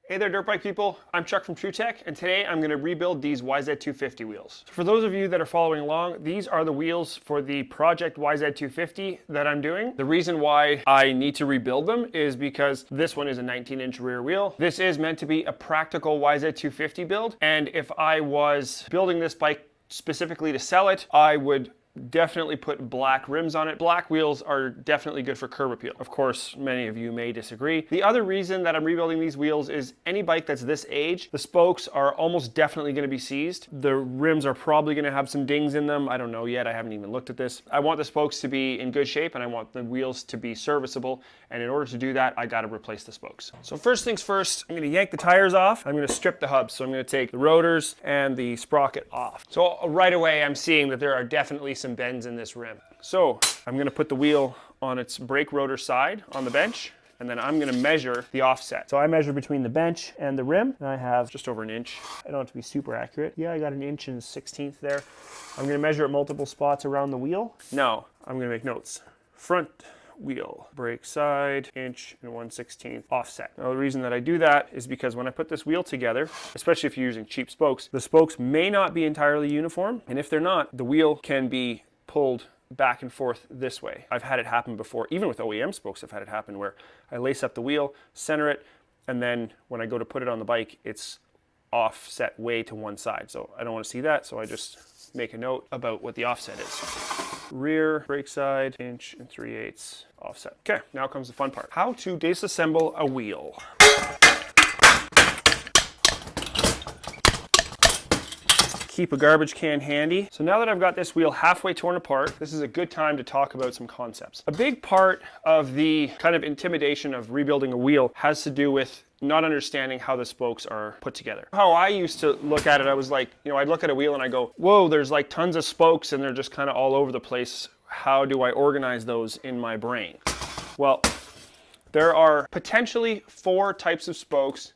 Hey there, dirt bike people. I'm Chuck from TrueTech, and today I'm going to rebuild these YZ250 wheels. For those of you that are following along, these are the wheels for the Project YZ250 that I'm doing. The reason why I need to rebuild them is because this one is a 19-inch rear wheel. This is meant to be a practical YZ250 build, and if I was building this bike specifically to sell it, I would definitely put black rims on it. Black wheels are definitely good for curb appeal. Of course, many of you may disagree. The other reason that I'm rebuilding these wheels is any bike that's this age, the spokes are almost definitely going to be seized. The rims are probably going to have some dings in them. I don't know yet. I haven't even looked at this. I want the spokes to be in good shape and I want the wheels to be serviceable. And in order to do that, I got to replace the spokes. So first things first, I'm going to yank the tires off. I'm going to strip the hubs. So I'm going to take the rotors and the sprocket off. So right away, I'm seeing that there are definitely some bends in this rim. So I'm going to put the wheel on its brake rotor side on the bench, and then I'm going to measure the offset. So I measure between the bench and the rim, and I have just over an inch. I don't have to be super accurate. Yeah, I got an inch and 1/16 there. I'm going to measure at multiple spots around the wheel. Now I'm going to make notes. Front wheel, brake side, inch and 1/16 offset. Now the reason that I do that is because when I put this wheel together, especially if you're using cheap spokes, the spokes may not be entirely uniform, and if they're not, the wheel can be pulled back and forth this way. I've had it happen before, even with OEM spokes. I've had it happen where I lace up the wheel, center it, and then when I go to put it on the bike, it's offset way to one side. So I don't want to see that, so I just make a note about what the offset is. Rear, brake side, inch and 3/8 offset. Okay, now comes the fun part. How to disassemble a wheel. Keep a garbage can handy. So now that I've got this wheel halfway torn apart, this is a good time to talk about some concepts. A big part of the kind of intimidation of rebuilding a wheel has to do with not understanding how the spokes are put together. How I used to look at it, I was like, I'd look at a wheel and I go, whoa, there's like tons of spokes and they're just kind of all over the place. How do I organize those in my brain? Well, there are potentially 4 types of spokes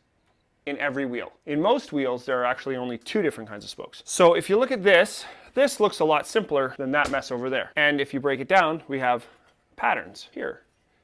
in every wheel. In most wheels, there are actually only 2 different kinds of spokes. So if you look at this, this looks a lot simpler than that mess over there. And if you break it down, we have patterns here,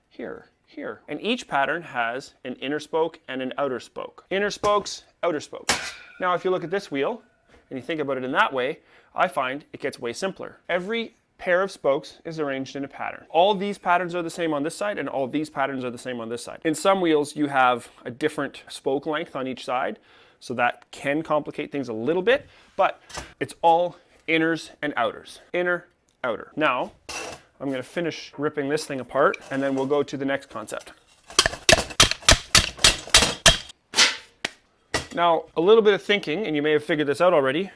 here, here. And each pattern has an inner spoke and an outer spoke. Inner spokes, outer spokes. Now, if you look at this wheel and you think about it in that way, I find it gets way simpler. Every pair of spokes is arranged in a pattern. All these patterns are the same on this side and all these patterns are the same on this side. In some wheels you have a different spoke length on each side, so that can complicate things a little bit, but it's all inners and outers. Inner, outer. Now I'm going to finish ripping this thing apart and then we'll go to the next concept. Now a little bit of thinking, and you may have figured this out already,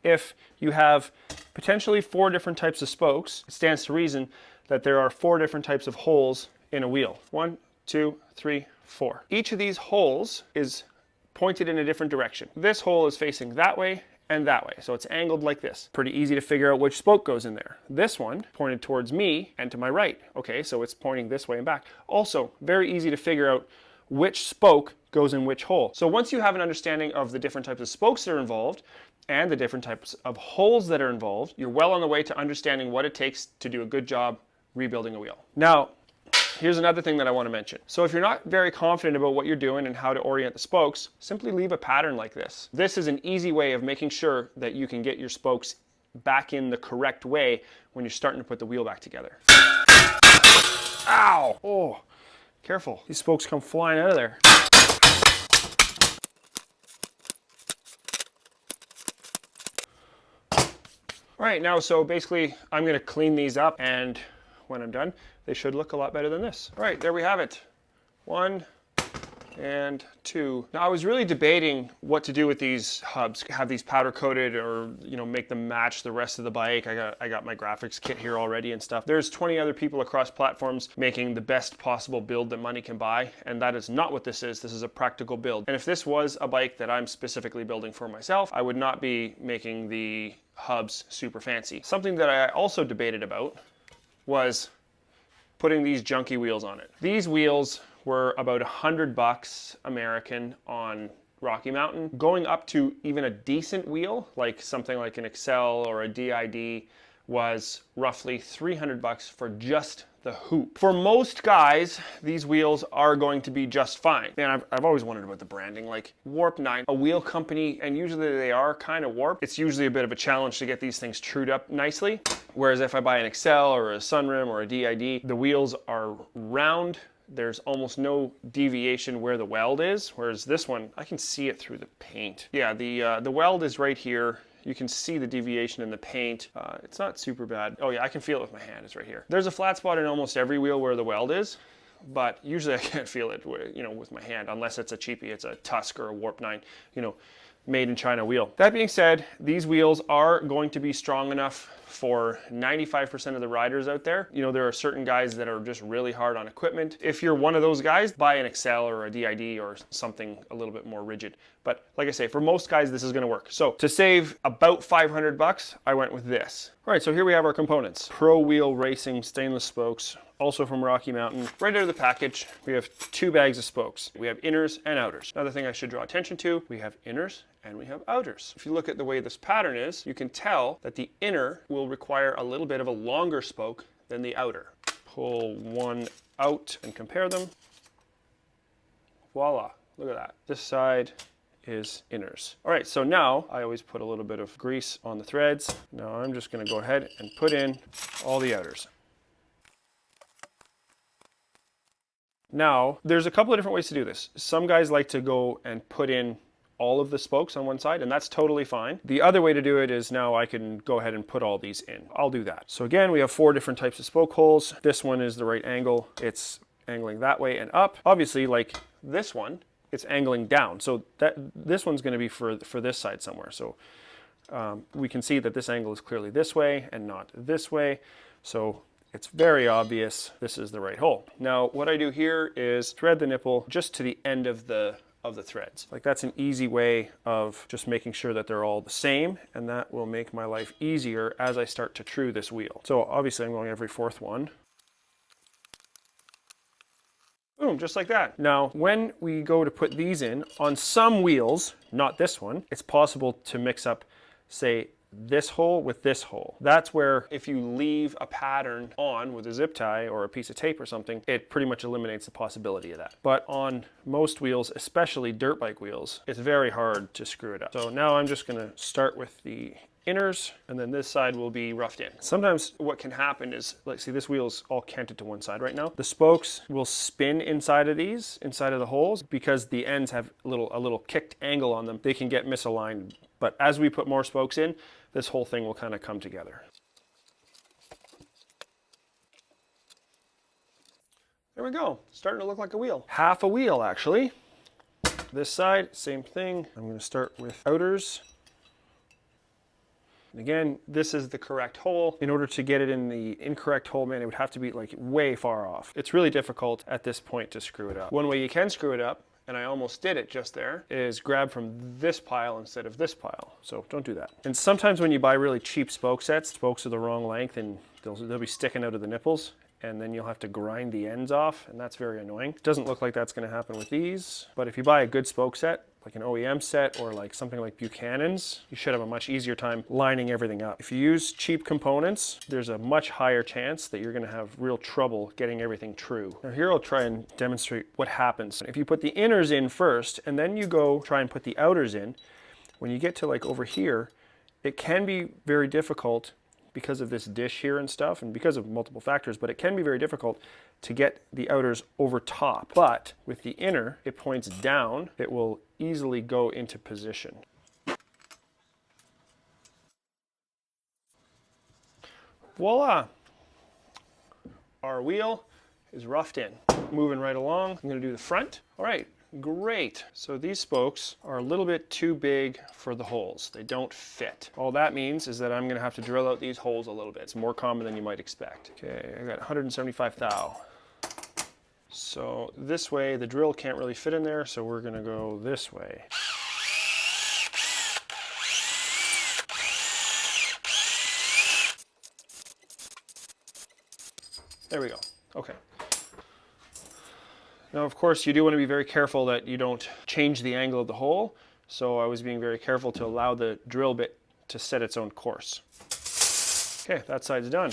if you have potentially 4 different types of spokes, it stands to reason that there are 4 different types of holes in a wheel. 1, 2, 3, 4. Each of these holes is pointed in a different direction. This hole is facing that way and that way, so it's angled like this. Pretty easy to figure out which spoke goes in there. This one pointed towards me and to my right. Okay, so it's pointing this way and back. Also, very easy to figure out which spoke goes in which hole. So once you have an understanding of the different types of spokes that are involved and the different types of holes that are involved, you're well on the way to understanding what it takes to do a good job rebuilding a wheel. Now, here's another thing that I want to mention. So if you're not very confident about what you're doing and how to orient the spokes, simply leave a pattern like this. This is an easy way of making sure that you can get your spokes back in the correct way when you're starting to put the wheel back together. Ow! Oh, careful. These spokes come flying out of there. All right, now, so basically I'm going to clean these up, and when I'm done, they should look a lot better than this. All right, there we have it. 1 and 2. Now, I was really debating what to do with these hubs. Have these powder coated or, make them match the rest of the bike. I got my graphics kit here already and stuff. There's 20 other people across platforms making the best possible build that money can buy, and that is not what this is. This is a practical build. And if this was a bike that I'm specifically building for myself, I would not be making the hubs super fancy. Something that I also debated about was putting these junky wheels on it. These wheels were about $100 American on Rocky Mountain. Going up to even a decent wheel, like something like an Excel or a DID, was roughly $300 for just the hoop. For most guys, these wheels are going to be just fine. And I've always wondered about the branding, like Warp 9, a wheel company, and usually they are kind of warped. It's usually a bit of a challenge to get these things trued up nicely. Whereas if I buy an Excel or a Sunrim or a DID, the wheels are round. There's almost no deviation where the weld is, whereas this one, I can see it through the paint. Yeah, the weld is right here. You can see the deviation in the paint. It's not super bad. Oh yeah, I can feel it with my hand, it's right here. There's a flat spot in almost every wheel where the weld is, but usually I can't feel it, you know, with my hand, unless it's a cheapie, it's a Tusk or a Warp 9, you know, made in China wheel. That being said, these wheels are going to be strong enough for 95% of the riders out there. You know, there are certain guys that are just really hard on equipment. If you're one of those guys, buy an Excel or a DID or something a little bit more rigid. But like I say, for most guys, this is gonna work. So to save about 500 bucks, I went with this. All right, so here we have our components. Pro Wheel Racing stainless spokes, also from Rocky Mountain. Right out of the package, we have 2 bags of spokes. We have inners and outers. Another thing I should draw attention to, we have inners and we have outers. If you look at the way this pattern is, you can tell that the inner will require a little bit of a longer spoke than the outer. Pull one out and compare them. Voila, look at that. This side is inners. All right, so now I always put a little bit of grease on the threads. Now I'm just gonna go ahead and put in all the outers. Now, there's a couple of different ways to do this. Some guys like to go and put in all of the spokes on one side, and that's totally fine. The other way to do it is now I can go ahead and put all these in. I'll do that. So again, we have 4 different types of spoke holes. This one is the right angle. It's angling that way and up. Obviously, like this one, it's angling down. So this one's gonna be for this side somewhere. So we can see that this angle is clearly this way and not this way. So it's very obvious this is the right hole. Now, what I do here is thread the nipple just to the end of the threads. Like, that's an easy way of just making sure that they're all the same, and that will make my life easier as I start to true this wheel. So obviously I'm going every 4th one. Boom, just like that. Now, when we go to put these in, on some wheels, not this one, it's possible to mix up, say, this hole with this hole. That's where if you leave a pattern on with a zip tie or a piece of tape or something, it pretty much eliminates the possibility of that. But on most wheels, especially dirt bike wheels, it's very hard to screw it up. So now I'm just gonna start with the inners, and then this side will be roughed in. Sometimes what can happen is, like, see, this wheel's all canted to one side right now. The spokes will spin inside of these, inside of the holes, because the ends have a little kicked angle on them. They can get misaligned. But as we put more spokes in, this whole thing will kind of come together. There we go, starting to look like a wheel. Half a wheel, actually. This side, same thing. I'm gonna start with outers. And again, this is the correct hole. In order to get it in the incorrect hole, man, it would have to be like way far off. It's really difficult at this point to screw it up. One way you can screw it up, and I almost did it just there, is grab from this pile instead of this pile. So don't do that. And sometimes when you buy really cheap spoke sets, spokes are the wrong length and they'll be sticking out of the nipples, and then you'll have to grind the ends off, and that's very annoying. It doesn't look like that's gonna happen with these, but if you buy a good spoke set, like an OEM set or like something like Buchanan's, you should have a much easier time lining everything up. If you use cheap components, there's a much higher chance that you're gonna have real trouble getting everything true. Now here I'll try and demonstrate what happens. If you put the inners in first and then you go try and put the outers in, when you get to like over here, it can be very difficult because of this dish here and stuff, and because of multiple factors, but it can be very difficult to get the outers over top. But with the inner, it points down, it will easily go into position. Voila! Our wheel is roughed in. Moving right along, I'm gonna do the front. All right, great. So these spokes are a little bit too big for the holes. They don't fit. All that means is that I'm gonna have to drill out these holes a little bit. It's more common than you might expect. Okay, I got 175 thou. So this way, the drill can't really fit in there, so we're gonna go this way. There we go, okay. Now, of course, you do want to be very careful that you don't change the angle of the hole, so I was being very careful to allow the drill bit to set its own course. Okay, that side's done.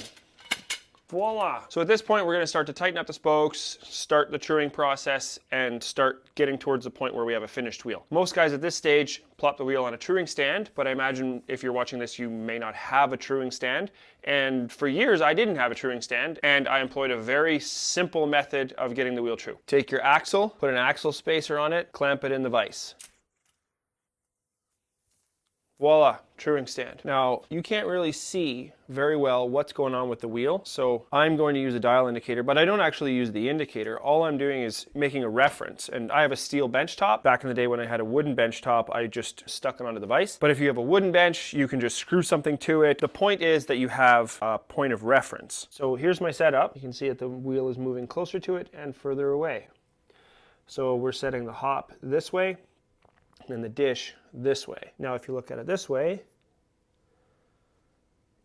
Voila. So at this point, we're gonna start to tighten up the spokes, start the truing process, and start getting towards the point where we have a finished wheel. Most guys at this stage plop the wheel on a truing stand, but I imagine if you're watching this, you may not have a truing stand. And for years, I didn't have a truing stand, and I employed a very simple method of getting the wheel true. Take your axle, put an axle spacer on it, clamp it in the vise. Voila, truing stand. Now, you can't really see very well what's going on with the wheel, so I'm going to use a dial indicator, but I don't actually use the indicator. All I'm doing is making a reference, and I have a steel bench top. Back in the day when I had a wooden bench top, I just stuck it onto the vise. But if you have a wooden bench, you can just screw something to it. The point is that you have a point of reference. So here's my setup. You can see that the wheel is moving closer to it and further away. So we're setting the hop this way, and the dish this way. Now if you look at it this way,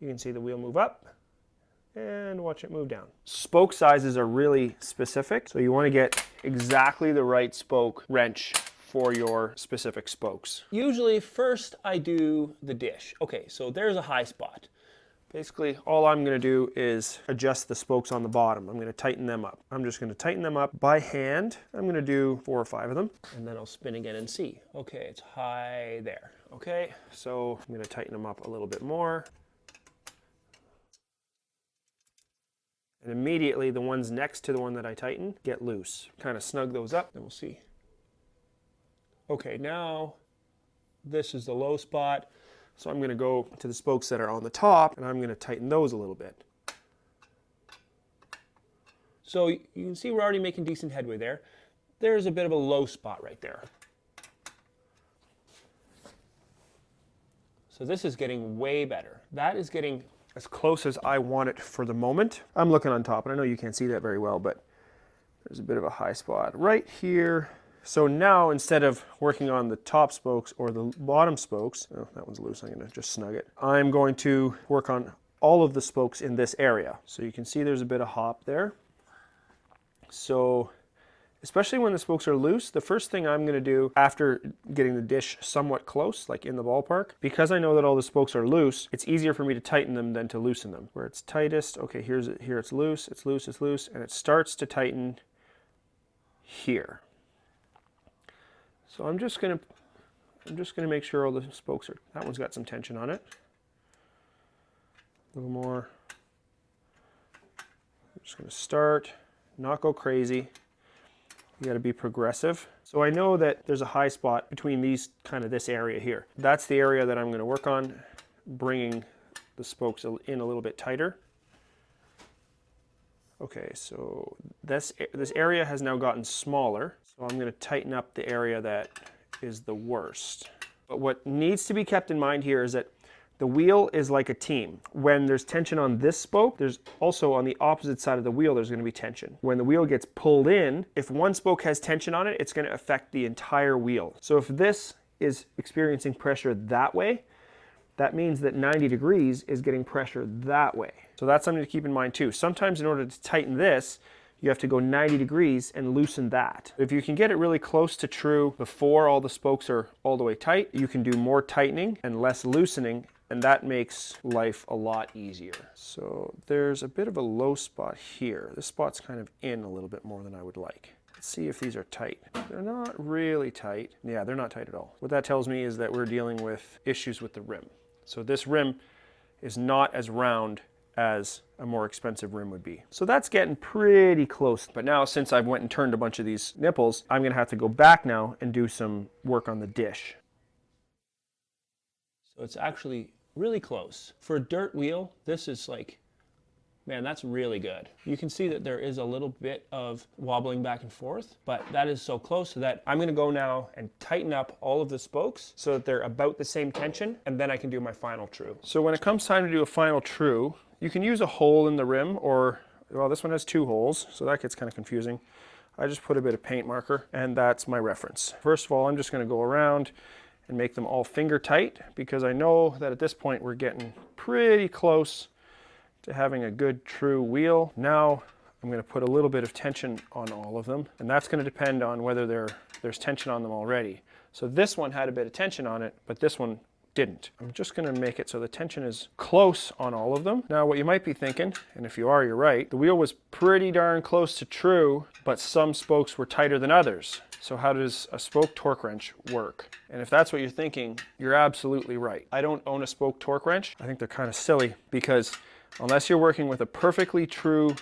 you can see the wheel move up and watch it move down. Spoke sizes are really specific, so you want to get exactly the right spoke wrench for your specific spokes. Usually first I do the dish. Okay, so there's a high spot. Basically, all I'm going to do is adjust the spokes on the bottom. I'm going to tighten them up. I'm just going to tighten them up by hand. I'm going to do 4 or 5 of them, and then I'll spin again and see. Okay, it's high there. Okay, so I'm going to tighten them up a little bit more. And immediately, the ones next to the one that I tighten get loose. Kind of snug those up, and we'll see. Okay, now this is the low spot. So I'm going to go to the spokes that are on the top, and I'm going to tighten those a little bit. So you can see we're already making decent headway there. There's a bit of a low spot right there. So this is getting way better. That is getting as close as I want it for the moment. I'm looking on top, and I know you can't see that very well, but there's a bit of a high spot right here. So now, instead of working on the top spokes or the bottom spokes, oh, that one's loose, I'm going to just snug it. I'm going to work on all of the spokes in this area. So you can see there's a bit of hop there. So, especially when the spokes are loose, the first thing I'm going to do after getting the dish somewhat close, like in the ballpark, because I know that all the spokes are loose, it's easier for me to tighten them than to loosen them. Where it's tightest, okay, here it's loose, it's loose, it's loose, and it starts to tighten here. So I'm just gonna make sure all the spokes are, that one's got some tension on it. A little more. I'm just gonna start, not go crazy. You gotta be progressive. So I know that there's a high spot between these, kind of this area here. That's the area that I'm gonna work on, bringing the spokes in a little bit tighter. Okay, so this area has now gotten smaller, so I'm going to tighten up the area that is the worst. But what needs to be kept in mind here is that the wheel is like a team. When there's tension on this spoke, there's also on the opposite side of the wheel, there's going to be tension. When the wheel gets pulled in, if one spoke has tension on it, it's going to affect the entire wheel. So if this is experiencing pressure that way, that means that 90 degrees is getting pressure that way. So that's something to keep in mind too. Sometimes in order to tighten this, you have to go 90 degrees and loosen that. If you can get it really close to true before all the spokes are all the way tight, you can do more tightening and less loosening, and that makes life a lot easier. So there's a bit of a low spot here. This spot's kind of in a little bit more than I would like. Let's see if these are tight. They're not really tight. Yeah, they're not tight at all. What that tells me is that we're dealing with issues with the rim. So this rim is not as round as a more expensive rim would be. So that's getting pretty close. But now, since I've went and turned a bunch of these nipples, I'm gonna have to go back now and do some work on the dish. So it's actually really close. For a dirt wheel, this is like, man, that's really good. You can see that there is a little bit of wobbling back and forth, but that is so close that I'm gonna go now and tighten up all of the spokes so that they're about the same tension, and then I can do my final true. So when it comes time to do a final true, you can use a hole in the rim, or, well, this one has 2 holes, so that gets kind of confusing. I just put a bit of paint marker, and that's my reference. First of all, I'm just gonna go around and make them all finger tight, because I know that at this point we're getting pretty close to having a good true wheel. Now I'm going to put a little bit of tension on all of them, and that's going to depend on whether there's tension on them already. So this one had a bit of tension on it, but this one didn't. I'm just gonna make it so the tension is close on all of them. Now what you might be thinking, and if you are, you're right, the wheel was pretty darn close to true, but some spokes were tighter than others. So how does a spoke torque wrench work? And if that's what you're thinking, you're absolutely right. I don't own a spoke torque wrench. I think they're kind of silly because unless you're working with a perfectly true,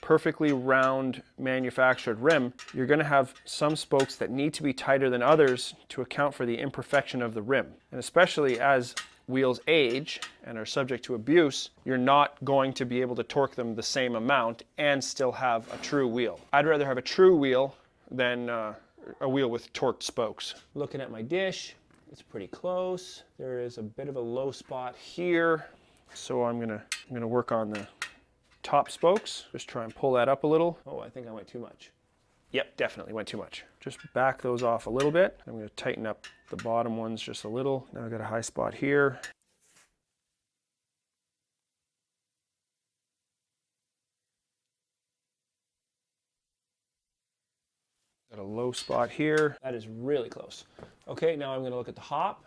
perfectly round manufactured rim, you're going to have some spokes that need to be tighter than others to account for the imperfection of the rim. And especially as wheels age and are subject to abuse, you're not going to be able to torque them the same amount and still have a true wheel. I'd rather have a true wheel than a wheel with torqued spokes. Looking at my dish, it's pretty close. There is a bit of a low spot here. So I'm gonna work on the top spokes. Just try and pull that up a little. Oh, I think I went too much. Yep, definitely went too much. Just back those off a little bit. I'm gonna tighten up the bottom ones just a little. Now I've got a high spot here. Got a low spot here. That is really close. Okay, now I'm going to look at the hop.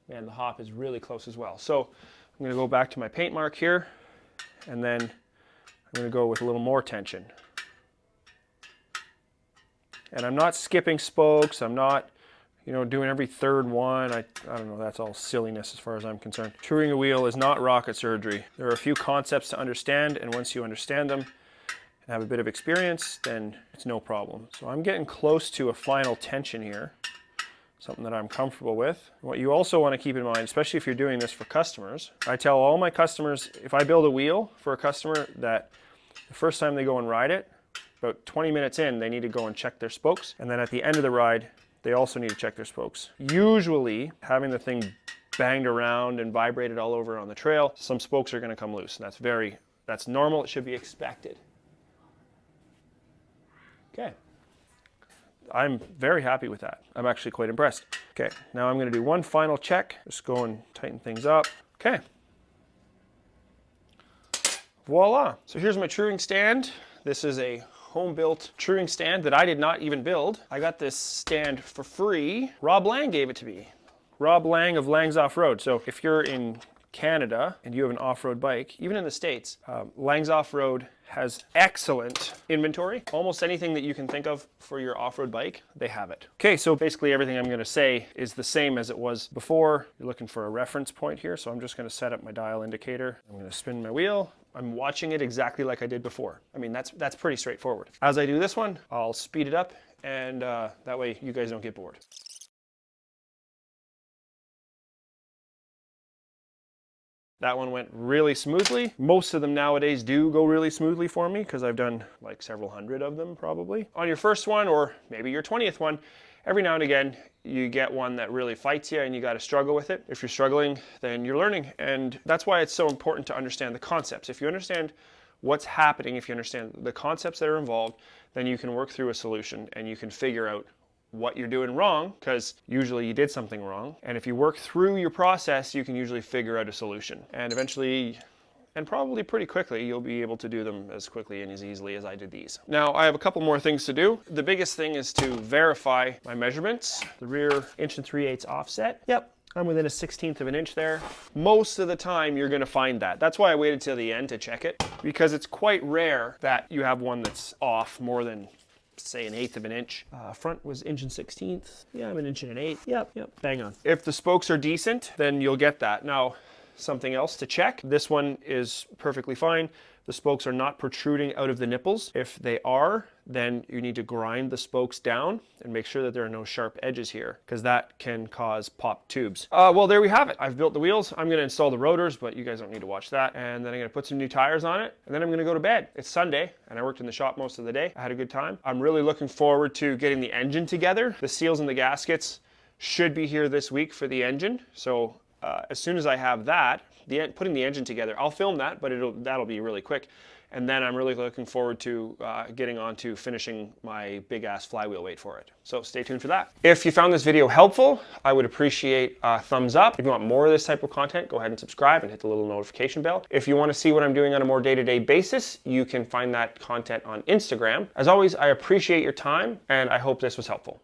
Man, the hop is really close as well. So I'm going to go back to my paint mark here, and then I'm going to go with a little more tension. And I'm not skipping spokes. I'm not, doing every third one. I don't know, that's all silliness as far as I'm concerned. Truing a wheel is not rocket surgery. There are a few concepts to understand, and once you understand them, and have a bit of experience, then it's no problem. So I'm getting close to a final tension here, something that I'm comfortable with. What you also want to keep in mind, especially if you're doing this for customers, I tell all my customers, if I build a wheel for a customer, that the first time they go and ride it, about 20 minutes in, they need to go and check their spokes. And then at the end of the ride, they also need to check their spokes. Usually, having the thing banged around and vibrated all over on the trail, some spokes are going to come loose. And that's normal. It should be expected. Okay, I'm very happy with that. I'm actually quite impressed. Okay, now I'm going to do one final check. Just go and tighten things up. Okay. Voila. So here's my truing stand. This is a home-built truing stand that I did not even build. I got this stand for free. Rob Lang gave it to me. Rob Lang of Lang's Off-Road. So if you're in Canada and you have an off-road bike, even in the States, Lang's Off-Road has excellent inventory. Almost anything that you can think of for your off-road bike, they have it. Okay, so basically everything I'm gonna say is the same as it was before. You're looking for a reference point here, so I'm just gonna set up my dial indicator. I'm gonna spin my wheel. I'm watching it exactly like I did before. I mean, that's pretty straightforward. As I do this one, I'll speed it up, and that way you guys don't get bored. That one went really smoothly. Most of them nowadays do go really smoothly for me because I've done like several hundred of them probably. On your first one, or maybe your 20th one, every now and again you get one that really fights you and you got to struggle with it. If you're struggling, then you're learning. And that's why it's so important to understand the concepts. If you understand what's happening, if you understand the concepts that are involved, then you can work through a solution and you can figure out what you're doing wrong, because usually you did something wrong. And if you work through your process, you can usually figure out a solution. And eventually, and probably pretty quickly, you'll be able to do them as quickly and as easily as I did these. Now, I have a couple more things to do. The biggest thing is to verify my measurements. The rear 1 3/8 offset. Yep, I'm within a 1/16 of an inch there. Most of the time, you're gonna find that. That's why I waited till the end to check it, because it's quite rare that you have one that's off more than, say, 1/8 of an inch. Front was 1 1/16. Yeah, I'm 1 1/8. Yep, bang on. If the spokes are decent, then you'll get that. Now, something else to check. This one is perfectly fine. The spokes are not protruding out of the nipples. If they are, then you need to grind the spokes down and make sure that there are no sharp edges here, because that can cause popped tubes. Well, there we have it. I've built the wheels. I'm gonna install the rotors, but you guys don't need to watch that. And then I'm gonna put some new tires on it, and then I'm gonna go to bed. It's Sunday, and I worked in the shop most of the day. I had a good time. I'm really looking forward to getting the engine together. The seals and the gaskets should be here this week for the engine. So as soon as I have that, putting the engine together, I'll film that, but that'll be really quick. And then I'm really looking forward to getting on to finishing my big ass flywheel weight for it. So stay tuned for that. If you found this video helpful, I would appreciate a thumbs up. If you want more of this type of content, go ahead and subscribe and hit the little notification bell. If you want to see what I'm doing on a more day-to-day basis, you can find that content on Instagram. As always, I appreciate your time, and I hope this was helpful.